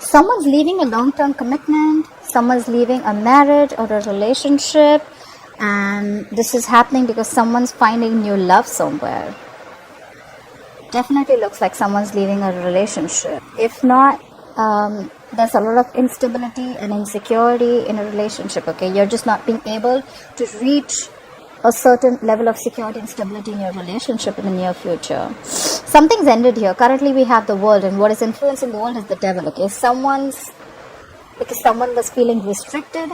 Someone's leaving a long-term commitment, someone's leaving a marriage or a relationship, and this is happening because someone's finding new love somewhere. Definitely looks like someone's leaving a relationship. If not, there's a lot of instability and insecurity in a relationship, okay? You're just not being able to reach a certain level of security and stability in your relationship in the near future. Something's ended here. Currently we have the world, and what is influencing the world is the devil, okay? Someone was feeling restricted,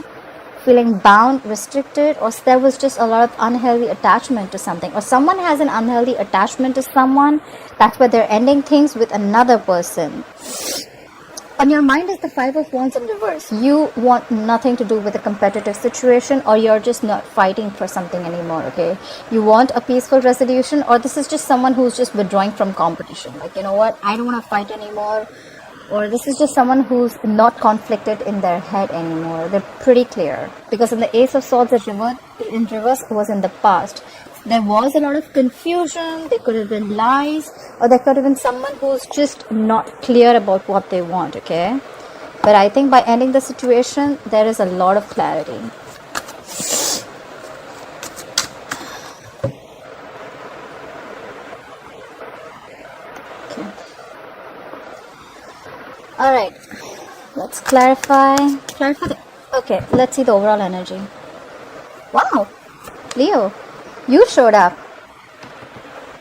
feeling bound, restricted, or there was just a lot of unhealthy attachment to something, or someone has an unhealthy attachment to someone. That's why they're ending things with another person. On your mind is the Five of Wands in reverse. You want nothing to do with a competitive situation, or you're just not fighting for something anymore, okay? You want a peaceful resolution, or this is just someone who's just withdrawing from competition. Like, you know what, I don't want to fight anymore. Or this is just someone who's not conflicted in their head anymore. They're pretty clear. Because in the Ace of Swords in reverse was in the past. There was a lot of confusion, there could have been lies, or there could have been someone who's just not clear about what they want, okay? But I think by ending the situation, there is a lot of clarity. Okay. Alright, let's clarify. Okay, let's see the overall energy. Wow, Leo. You showed up.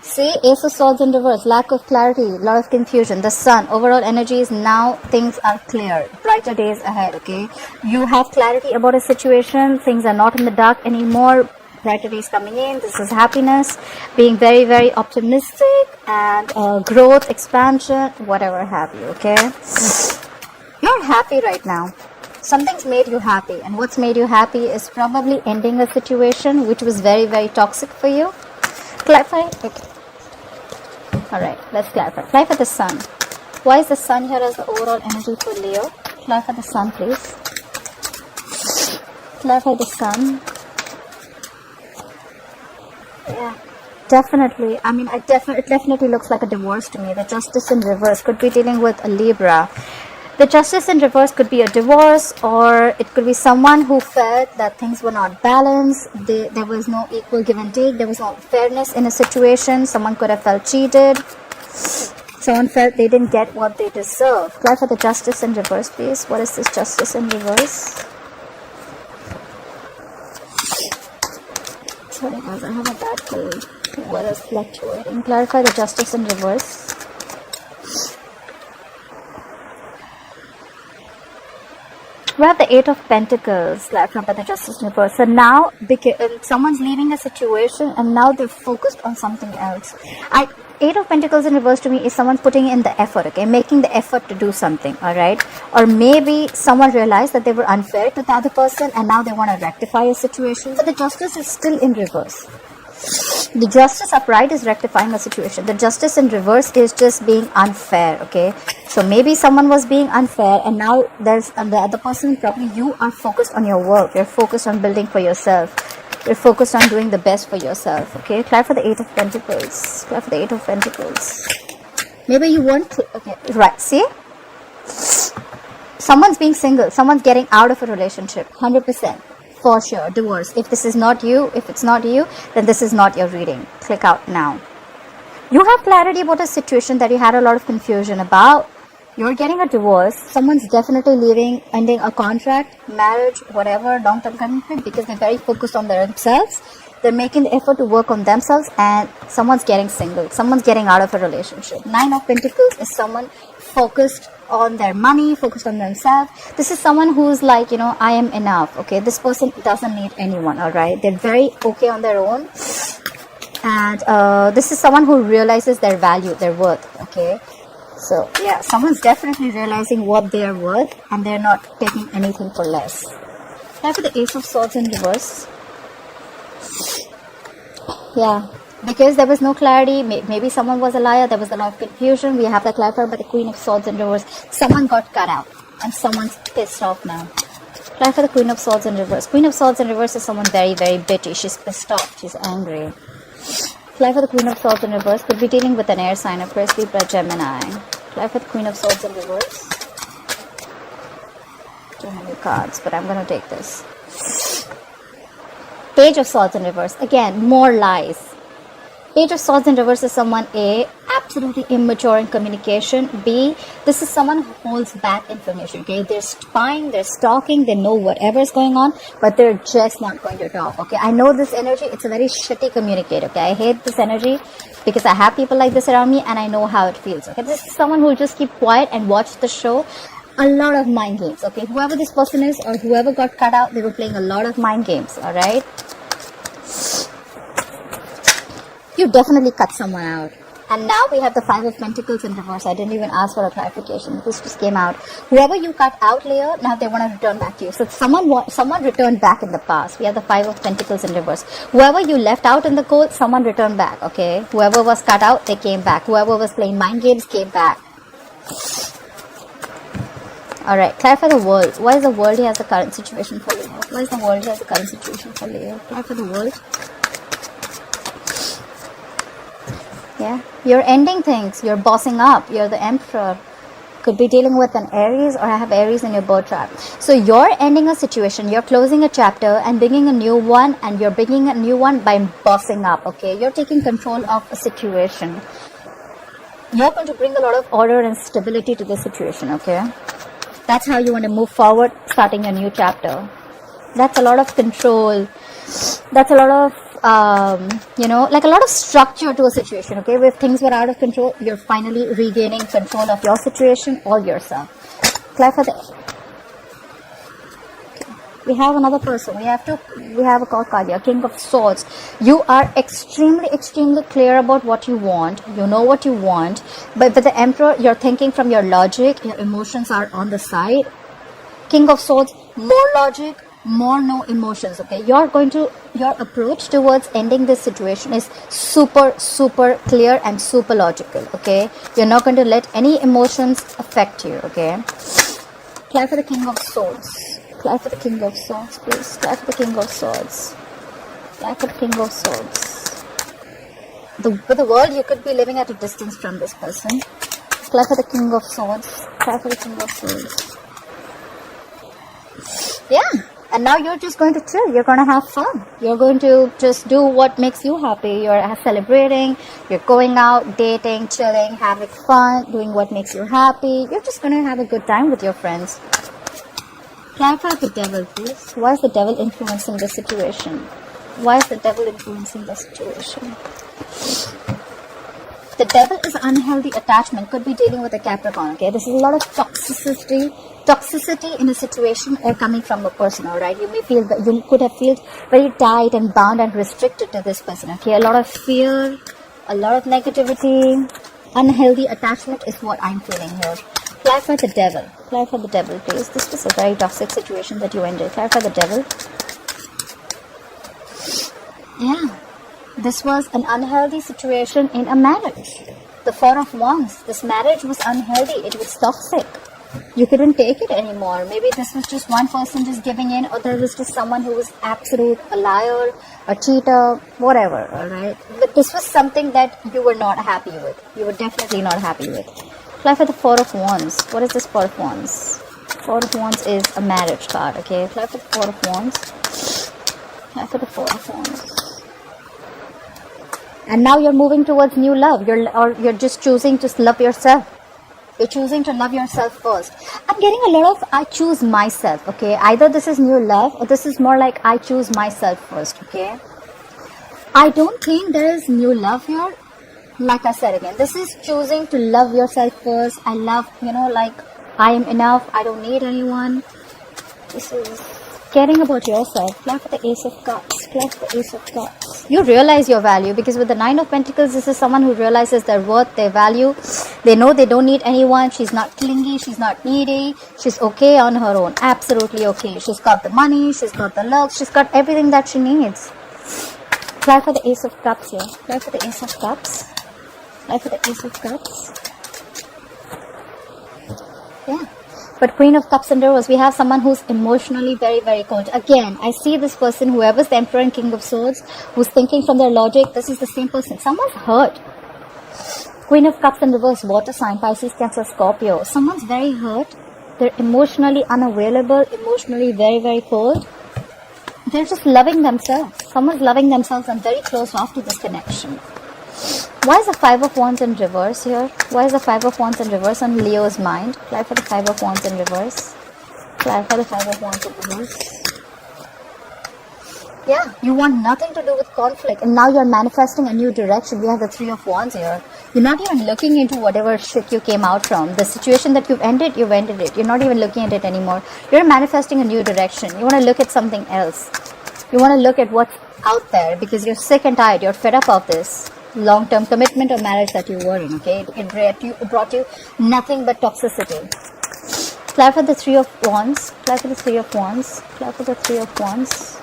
See, Ace of Swords in reverse, lack of clarity, lot of confusion. The Sun, overall energy is now things are clear, brighter days ahead, okay? You have clarity about a situation, things are not in the dark anymore, brighter days coming in. This is happiness, being very, very optimistic, and growth, expansion, whatever have you, okay? You're happy right now. Something's made you happy, and what's made you happy is probably ending a situation which was very, very toxic for you. Clarify? Okay. Alright, let's clarify. Clarify the Sun. Why is the Sun here as the overall energy for Leo? Clarify the Sun, please. Clarify the Sun. Yeah. Definitely. I mean, it definitely looks like a divorce to me. The Justice in reverse could be dealing with a Libra. The Justice in reverse could be a divorce, or it could be someone who felt that things were not balanced. There was no equal give and take. There was no fairness in a situation. Someone could have felt cheated. Someone felt they didn't get what they deserved. Clarify the Justice in reverse, please. What is this Justice in reverse? Sorry guys, I have a bad cold. What is fluctuating? Clarify the Justice in reverse. We have the Eight of Pentacles, clarify the Justice in reverse. So now, someone's leaving a situation and now they're focused on something else. Eight of Pentacles in reverse to me is someone putting in the effort, okay, making the effort to do something, alright? Or maybe someone realized that they were unfair to the other person and now they want to rectify a situation. But the Justice is still in reverse. The Justice upright is rectifying a situation. The Justice in reverse is just being unfair, okay? So maybe someone was being unfair and now the other person, probably you are focused on your work. You're focused on building for yourself. You're focused on doing the best for yourself, okay? Clarify the Eight of Pentacles. Clarify the Eight of Pentacles. Maybe you want to, okay, right, see? Someone's being single. Someone's getting out of a relationship, 100%. For sure, divorce. If this is not you, if it's not you, then this is not your reading. Click out now. You have clarity about a situation that you had a lot of confusion about. You're getting a divorce. Someone's definitely leaving, ending a contract, marriage, whatever, long-term commitment, because they're very focused on themselves. They're making the effort to work on themselves, and someone's getting single. Someone's getting out of a relationship. Nine of Pentacles is someone focused on their money, focused on themselves. This is someone who's like, you know, I am enough, okay? This person doesn't need anyone, all right? They're very okay on their own. And this is someone who realizes their value, their worth, okay? So, yeah, someone's definitely realizing what they're worth and they're not taking anything for less. Have the Ace of Swords in reverse. Yeah. Because there was no clarity, maybe someone was a liar, there was a lot of confusion. We have that clarified by the Queen of Swords in reverse. Someone got cut out and someone's pissed off now. Clarify the Queen of Swords in reverse. Queen of Swords in reverse is someone very, very bitchy. She's pissed off. She's angry. Clarify the Queen of Swords in reverse. Could be dealing with an air sign, Aquarius, Libra, Gemini. Clarify the Queen of Swords in reverse. Too many cards, but I'm going to take this. Page of Swords in reverse. Again, more lies. Page of Swords in reverse is someone A, absolutely immature in communication. B, this is someone who holds back information. Okay, they're spying, they're stalking, they know whatever is going on, but they're just not going to talk. Okay, I know this energy. It's a very shitty communicator. Okay, I hate this energy because I have people like this around me, and I know how it feels. Okay, this is someone who will just keep quiet and watch the show. A lot of mind games. Okay, whoever this person is or whoever got cut out, they were playing a lot of mind games. All right. You definitely cut someone out. And now we have the Five of Pentacles in reverse. I didn't even ask for a clarification. This just came out. Whoever you cut out, Leo, now they want to return back to you. So someone returned back in the past. We have the Five of Pentacles in reverse. Whoever you left out in the cold, someone returned back, okay? Whoever was cut out, they came back. Whoever was playing mind games came back. Alright, clarify the world. Why is the world has the current situation for Leo? Why is the world has the current situation for Leo? Clarify the world. Yeah, you're ending things, you're bossing up, you're the emperor. Could be dealing with an Aries, or I have Aries in your birth chart. So you're ending a situation, you're closing a chapter and bringing a new one, and you're bringing a new one by bossing up, okay? You're taking control of a situation. You're going to bring a lot of order and stability to the situation, okay? That's how you want to move forward, starting a new chapter. That's a lot of control. That's a lot of like a lot of structure to a situation, okay? If things were out of control, you're finally regaining control of your situation or yourself. Clarify the... We have another person. We have a card here, King of Swords. You are extremely clear about what you want. You know what you want. But with the Emperor, you're thinking from your logic. Your emotions are on the side. King of Swords, more logic, more no emotions, okay? Your approach towards ending this situation is super clear and super logical, okay? You're not going to let any emotions affect you, okay? Clap for the King of Swords. Clap for the King of Swords, please. Clap for the King of Swords. Clap for the King of Swords. With the world, you could be living at a distance from this person. Clap for the King of Swords. Clap for the King of Swords. Yeah. And now you're just going to chill. You're going to have fun. You're going to just do what makes you happy. You're celebrating. You're going out, dating, chilling, having fun, doing what makes you happy. You're just going to have a good time with your friends. Clarify the devil, please. Why is the devil influencing the situation? Why is the devil influencing the situation? The devil is unhealthy attachment. Could be dealing with a Capricorn, okay? This is a lot of toxicity in a situation or coming from a person, all right? You may feel that you could have felt very tight and bound and restricted to this person, okay? A lot of fear, a lot of negativity, unhealthy attachment is what I'm feeling here. Clarify the devil. Clarify the devil, please. This was a very toxic situation that you ended. Clarify the devil. Yeah. This was an unhealthy situation in a marriage. The Four of Wands. This marriage was unhealthy. It was toxic. You couldn't take it anymore. Maybe this was just one person just giving in, or there was just someone who was a liar, a cheater, whatever, alright? But this was something that you were not happy with. You were definitely not happy with. Apply for the Four of Wands. What is this Four of Wands? Four of Wands is a marriage card, okay? Apply for the Four of Wands. Apply for the Four of Wands. And now you're moving towards new love. You're just choosing to love yourself. You're choosing to love yourself first. I'm getting a lot of I choose myself, okay? Either this is new love or this is more like I choose myself first, okay? I don't think there is new love here. Like I said again, this is choosing to love yourself first. I love, like I am enough. I don't need anyone. This is caring about yourself. Clap for the Ace of Cups. Clap for the Ace of Cups. You realize your value, because with the Nine of Pentacles, this is someone who realizes their worth, their value. They know they don't need anyone. She's not clingy. She's not needy. She's okay on her own. Absolutely okay. She's got the money. She's got the looks. She's got everything that she needs. Clap for the Ace of Cups here. Clap for the Ace of Cups. Clap for the Ace of Cups. Yeah. But Queen of Cups and Rose, we have someone who's emotionally very, very cold. Again, I see this person, whoever's the Emperor and King of Swords, who's thinking from their logic, this is the same person. Someone's hurt. Queen of Cups in reverse, water sign, Pisces, Cancer, Scorpio. Someone's very hurt. They're emotionally unavailable, emotionally very, very cold. They're just loving themselves. Someone's loving themselves and very close off to this connection. Why is the Five of Wands in reverse here? Why is the Five of Wands in reverse on Leo's mind? Clarify the Five of Wands in reverse. Clarify the Five of Wands in reverse. Yeah, you want nothing to do with conflict, and now you're manifesting a new direction. We have the Three of Wands here. You're not even looking into whatever shit you came out from. The situation that you've ended it. You're not even looking at it anymore. You're manifesting a new direction. You want to look at something else. You want to look at what's out there because you're sick and tired. You're fed up of this long-term commitment or marriage that you were in, okay? It brought you nothing but toxicity. Clarify the Three of Wands. Clarify the Three of Wands. Clarify the Three of Wands.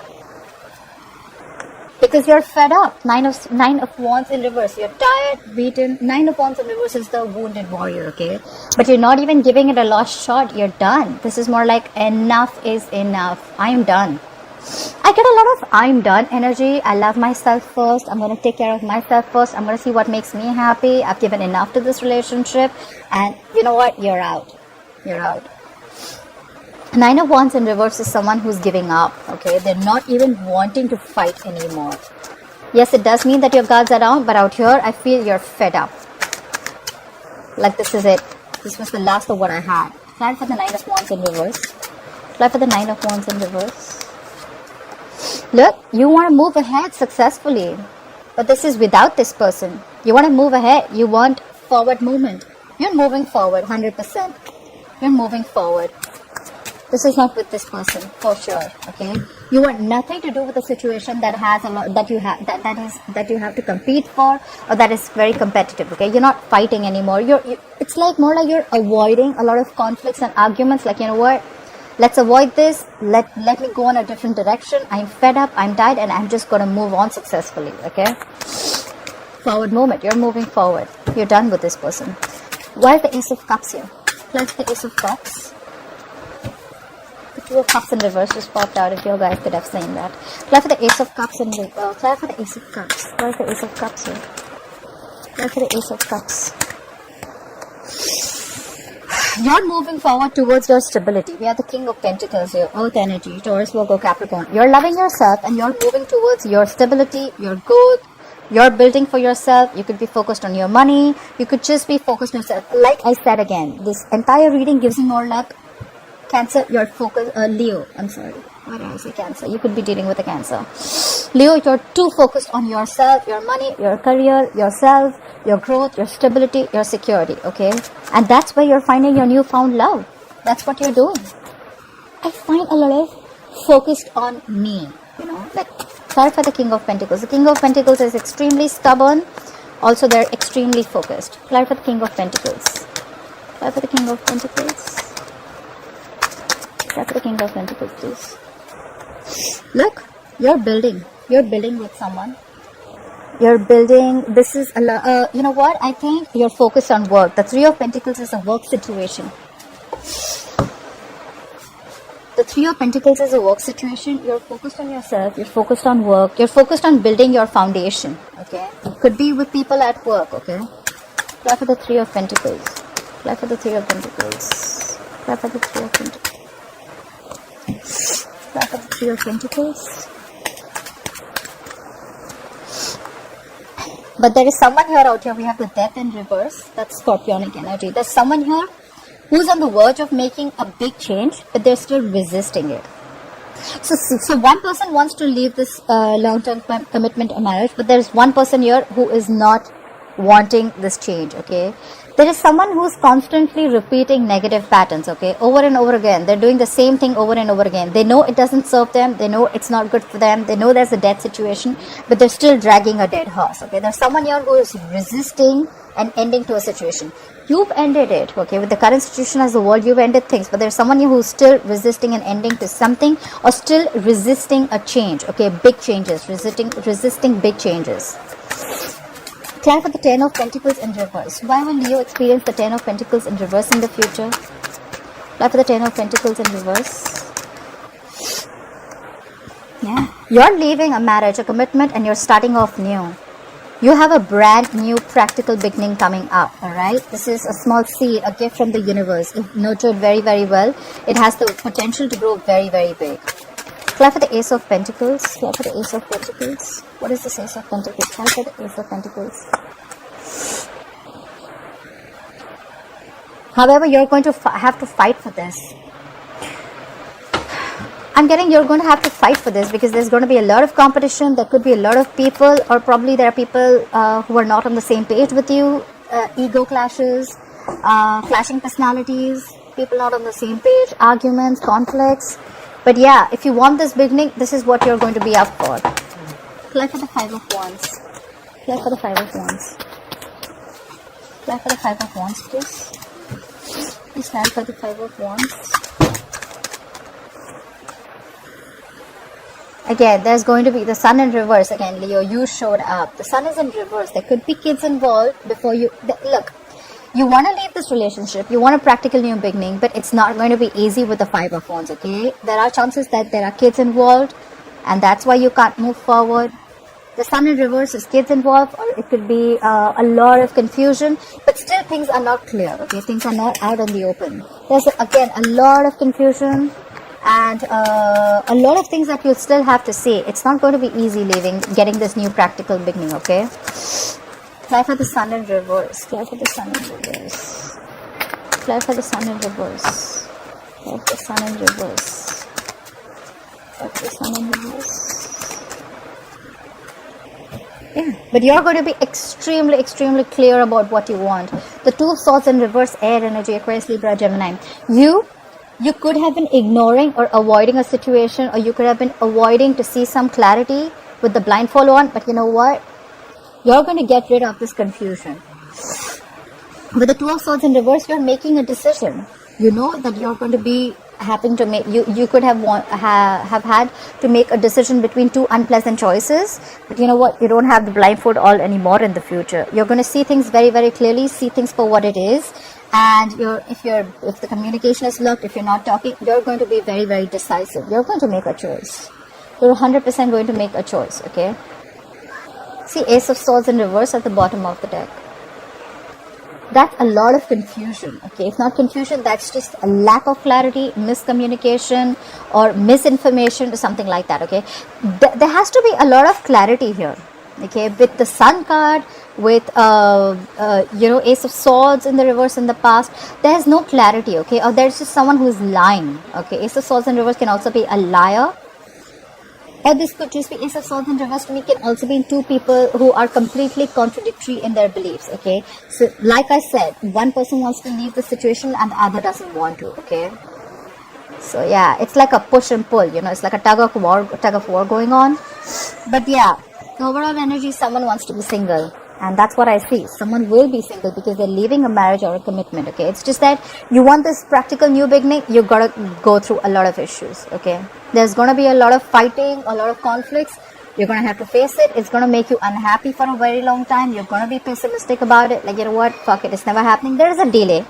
Because you're fed up. Nine of Wands in reverse. You're tired, beaten. Nine of Wands in reverse is the wounded warrior, okay? But you're not even giving it a last shot. You're done. This is more like enough is enough. I'm done. I get a lot of I'm done energy. I love myself first. I'm going to take care of myself first. I'm going to see what makes me happy. I've given enough to this relationship. And you know what? You're out. You're out. Nine of Wands in reverse is someone who's giving up, okay? They're not even wanting to fight anymore. Yes, it does mean that your guards are down, but out here, I feel you're fed up. Like this is it. This was the last of what I had. Plan for the Nine of Wands in reverse. Plan for the Nine of Wands in reverse. Look, you want to move ahead successfully, but this is without this person. You want to move ahead. You want forward movement. You're moving forward 100%. You're moving forward. This is not with this person for sure. Okay, you want nothing to do with a situation that has a lot that you have to compete for, or that is very competitive. Okay, you're not fighting anymore. It's like more like you're avoiding a lot of conflicts and arguments. Like, you know what? Let's avoid this. Let me go in a different direction. I'm fed up. I'm tired, and I'm just gonna move on successfully. Okay. Forward movement. You're moving forward. You're done with this person. Why is the Ace of Cups here? Plus the Ace of Cups. Two of Cups in reverse just popped out. If you guys could have seen that. Apply for the Ace of Cups in reverse. Apply for the Ace of Cups. Where's the Ace of Cups here? Apply for the Ace of Cups. You're moving forward towards your stability. We have the King of Pentacles here. Earth energy. Taurus, Virgo, Capricorn. You're loving yourself and you're moving towards your stability, your growth. You're building for yourself. You could be focused on your money. You could just be focused on yourself. Like I said again, this entire reading gives you more luck. Cancer, your focus, Leo, I'm sorry, why did I say Cancer? You could be dealing with a Cancer. Leo, you're too focused on yourself, your money, your career, yourself, your growth, your stability, your security, okay? And that's where you're finding your newfound love. That's what you're doing. I find a lot of focused on me, you know, like, clarify the King of Pentacles. The King of Pentacles is extremely stubborn. Also, they're extremely focused. Clarify the King of Pentacles. Clarify the King of Pentacles. That's the King of Pentacles, please. Look, you're building. You're building with someone. You're building. This is a you know what? I think you're focused on work. The Three of Pentacles is a work situation. The Three of Pentacles is a work situation. You're focused on yourself. You're focused on work. You're focused on building your foundation. Okay. It could be with people at work. Okay. Apply for the Three of Pentacles. Apply for the Three of Pentacles. Apply for the Three of Pentacles. Back of the Three of Pentacles. But there is someone here out here. We have the Death in reverse. That's Scorpionic energy. There's someone here who's on the verge of making a big change, but they're still resisting it. So one person wants to leave this long-term commitment or marriage, but there's one person here who is not wanting this change, okay? There is someone who's constantly repeating negative patterns, okay, over and over again. They're doing the same thing over and over again. They know it doesn't serve them. They know it's not good for them. They know there's a dead situation, but they're still dragging a dead horse, okay? There's someone here who is resisting an ending to a situation. You've ended it, okay? With the current situation as the world, you've ended things, but there's someone here who's still resisting an ending to something, or still resisting a change, okay? Big changes, resisting big changes. Clarify the Ten of Pentacles in reverse. Why will Leo experience the Ten of Pentacles in reverse in the future? Clarify the Ten of Pentacles in reverse. Yeah. You're leaving a marriage, a commitment, and you're starting off new. You have a brand new practical beginning coming up, all right? This is a small seed, a gift from the universe. If nurtured very, very well, it has the potential to grow very, very big. Clap for the Ace of Pentacles. Clap for the Ace of Pentacles. What is this Ace of Pentacles? Clap for the Ace of Pentacles. However, you're going to have to fight for this. I'm getting you're going to have to fight for this because there's going to be a lot of competition. There could be a lot of people, or probably there are people who are not on the same page with you. Ego clashes, clashing personalities, people not on the same page, arguments, conflicts. But yeah, if you want this beginning, this is what you're going to be up for. Clap for the Five of Wands. Clap for the Five of Wands. Clap for the Five of Wands, please. Please clap for the Five of Wands. Again, there's going to be the sun in reverse. Again, Leo, you showed up. The sun is in reverse. There could be kids involved before you... Look, you want to leave this relationship. You want a practical new beginning, but it's not going to be easy with the Five of Wands, okay? There are chances that there are kids involved, and that's why you can't move forward. The sun in reverse is kids involved, or it could be a lot of confusion, but still things are not clear, okay? Things are not out in the open. There's, again, a lot of confusion. And a lot of things that you'll still have to say. It's not going to be easy getting this new practical beginning, okay? Clap for the sun in reverse. Clap for the sun in reverse. Clap for the sun in reverse. Clap for the sun in reverse. Clap for the sun in reverse. Yeah, but you're going to be extremely, extremely clear about what you want. The Two of Swords in reverse, air energy, Aquarius, Libra, Gemini. You could have been ignoring or avoiding a situation, or you could have been avoiding to see some clarity with the blindfold on, but you know what? You're going to get rid of this confusion. With the Two of Swords in reverse, you're making a decision. You know that you're going to be having to make, you could have had to make a decision between two unpleasant choices, but you know what? You don't have the blindfold all anymore in the future. You're going to see things very, very clearly, see things for what it is. And if the communication is blocked, if you're not talking, you're going to be very, very decisive. You're going to make a choice. You're 100% going to make a choice, okay? See Ace of Swords in reverse at the bottom of the deck. That's a lot of confusion, okay? It's not confusion, that's just a lack of clarity, miscommunication, or misinformation, or something like that, okay? There has to be a lot of clarity here, okay? With the Sun card, with Ace of Swords in the reverse in the past, there's no clarity, okay? Or there's just someone who's lying, okay? Ace of Swords in reverse can also be a liar, or this could just be Ace of Swords in reverse to me can also be two people who are completely contradictory in their beliefs, okay? So like I said, one person wants to leave the situation and the other doesn't want to, okay? So yeah, it's like a push and pull, it's like a tug of war going on. But yeah, the overall energy, someone wants to be single. And that's what I see. Someone will be single because they're leaving a marriage or a commitment, okay? It's just that you want this practical new beginning, you got to go through a lot of issues, okay? There's going to be a lot of fighting, a lot of conflicts. You're going to have to face it. It's going to make you unhappy for a very long time. You're going to be pessimistic about it. Like, you know what? Fuck it. It's never happening. There is a delay.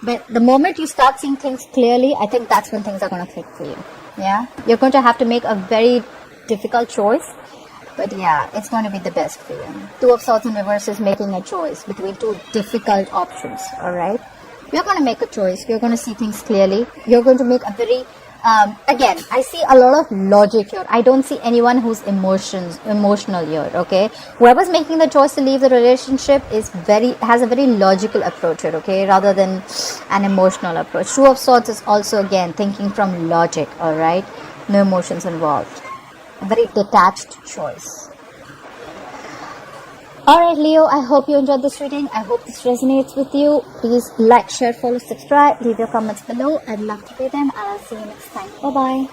But the moment you start seeing things clearly, I think that's when things are going to click for you. Yeah? You're going to have to make a very difficult choice. But yeah, it's going to be the best for you. Two of Swords in reverse is making a choice between two difficult options, alright? You're going to make a choice. You're going to see things clearly. You're going to make a very... again, I see a lot of logic here. I don't see anyone who's emotional here, okay? Whoever's making the choice to leave the relationship has a very logical approach here, okay? Rather than an emotional approach. Two of Swords is also, again, thinking from logic, alright? No emotions involved. A very detached choice. Alright Leo, I hope you enjoyed this reading. I hope this resonates with you. Please like, share, follow, subscribe. Leave your comments below. I'd love to read them and I'll see you next time. Bye bye.